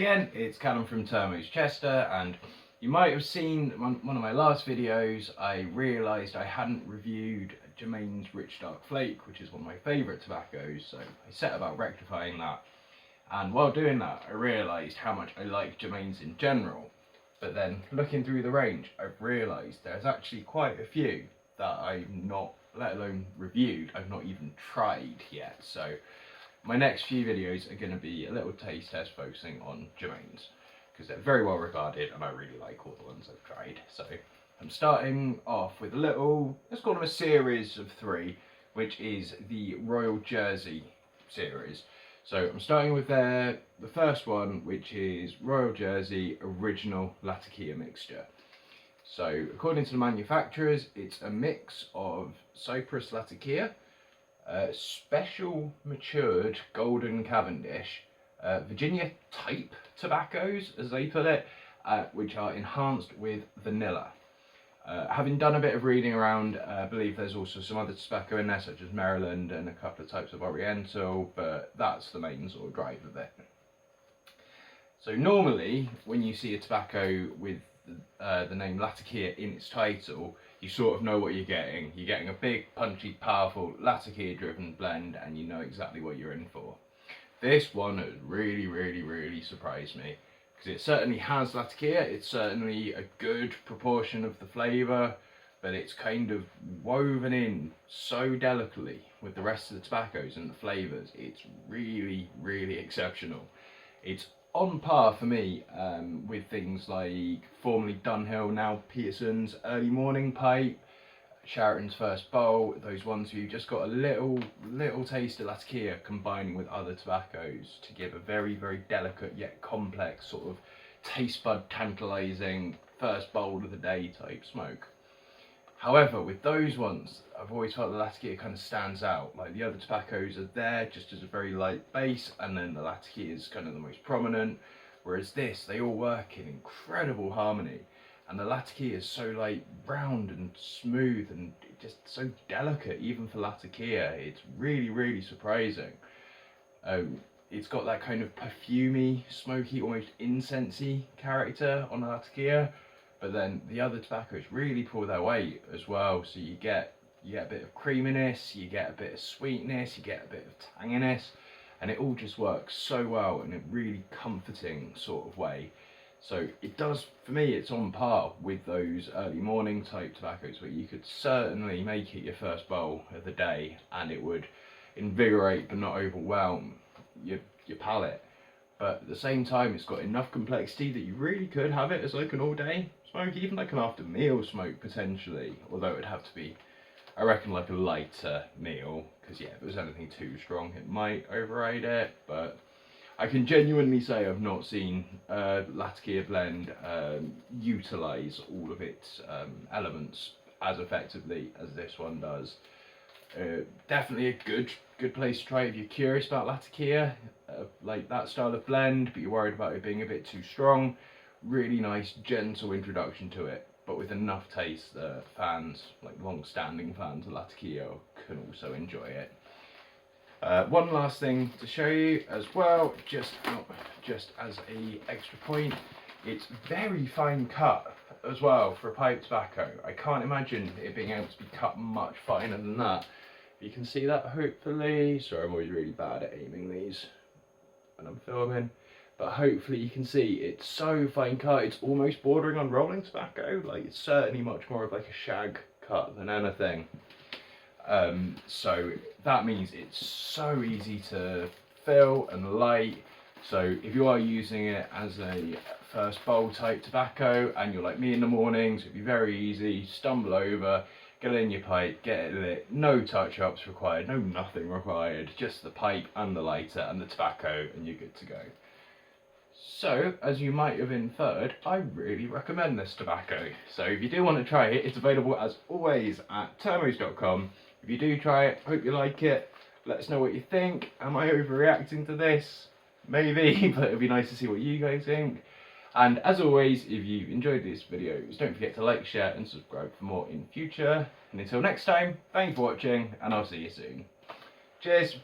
again, it's Callum from Turmeaus Chester, and you might have seen one of my last videos. I realised I hadn't reviewed Germain's Rich Dark Flake, which is one of my favourite tobaccos, so I set about rectifying that. And while doing that, I realised how much I like Germains in general. But then, looking through the range, I've realised there's actually quite a few that I've not, let alone reviewed, I've not even tried yet. So my next few videos are going to be a little taste test focusing on Germains, because they're very well regarded and I really like all the ones I've tried. So I'm starting off with a little, let's call them a series of 3, which is the Royal Jersey series. So I'm starting with the first one, which is Royal Jersey Original Latakia mixture. So according to the manufacturers, it's a mix of Cyprus Latakia, special matured golden Cavendish, Virginia type tobaccos, as they put it, which are enhanced with vanilla. Having done a bit of reading around, I believe there's also some other tobacco in there, such as Maryland and a couple of types of Oriental, but that's the main sort of drive of it. So normally, when you see a tobacco with the name Latakia in its title, you sort of know what you're getting. You're getting a big, punchy, powerful Latakia-driven blend, and you know exactly what you're in for. This one has really surprised me, because it certainly has Latakia. It's certainly a good proportion of the flavour, but it's kind of woven in so delicately with the rest of the tobaccos and the flavours. It's really exceptional. It's on par for me with things like formerly Dunhill, now Peterson's Early Morning Pipe, Sheraton's First Bowl, those ones who just got a little taste of Latakia combining with other tobaccos to give a very delicate yet complex sort of taste bud tantalising first bowl of the day type smoke. However, with those ones, I've always felt the Latakia kind of stands out. Like the other tobaccos are there just as a very light base, and then the Latakia is kind of the most prominent, whereas this, they all work in incredible harmony. And the Latakia is so like round and smooth and just so delicate, even for Latakia. It's really surprising. It's got that kind of perfumey, smoky, almost incensey character on the Latakia, but then the other tobaccos really pull their weight as well. So you get a bit of creaminess, you get a bit of sweetness, you get a bit of tanginess, and it all just works so well in a really comforting sort of way. So it does, for me, it's on par with those early morning type tobaccos where you could certainly make it your first bowl of the day and it would invigorate but not overwhelm your palate. But at the same time, it's got enough complexity that you really could have it as like an all day smoke, even like an after meal smoke potentially, although it would have to be, I reckon, like a lighter meal, because yeah, if it was anything too strong it might override it. But I can genuinely say I've not seen Latakia blend utilise all of its elements as effectively as this one does. Definitely a good place to try if you're curious about Latakia, like that style of blend, but you're worried about it being a bit too strong. Really nice, gentle introduction to it, but with enough taste that fans, like long-standing fans of Latakia, can also enjoy it. One last thing to show you as well, just as a extra point, it's very fine cut as well for a pipe tobacco. I can't imagine it being able to be cut much finer than that. You can see that hopefully. Sorry, I'm always really bad at aiming these when I'm filming, but hopefully you can see it's so fine cut, it's almost bordering on rolling tobacco. Like, it's certainly much more of like a shag cut than anything. So that means it's so easy to fill and light. So if you are using it as a first bowl type tobacco and you're like me in the mornings, it'd be very easy, stumble over, get it in your pipe, get it lit, no touch-ups required, no nothing required, just the pipe and the lighter and the tobacco, and you're good to go. So, as you might have inferred, I really recommend this tobacco. So if you do want to try it, it's available as always at turmeaus.com. If you do try it, hope you like it. Let us know what you think. Am I overreacting to this? Maybe, but it'd be nice to see what you guys think. And as always, if you enjoyed these videos, don't forget to like, share and subscribe for more in future. And until next time, thanks for watching and I'll see you soon. Cheers!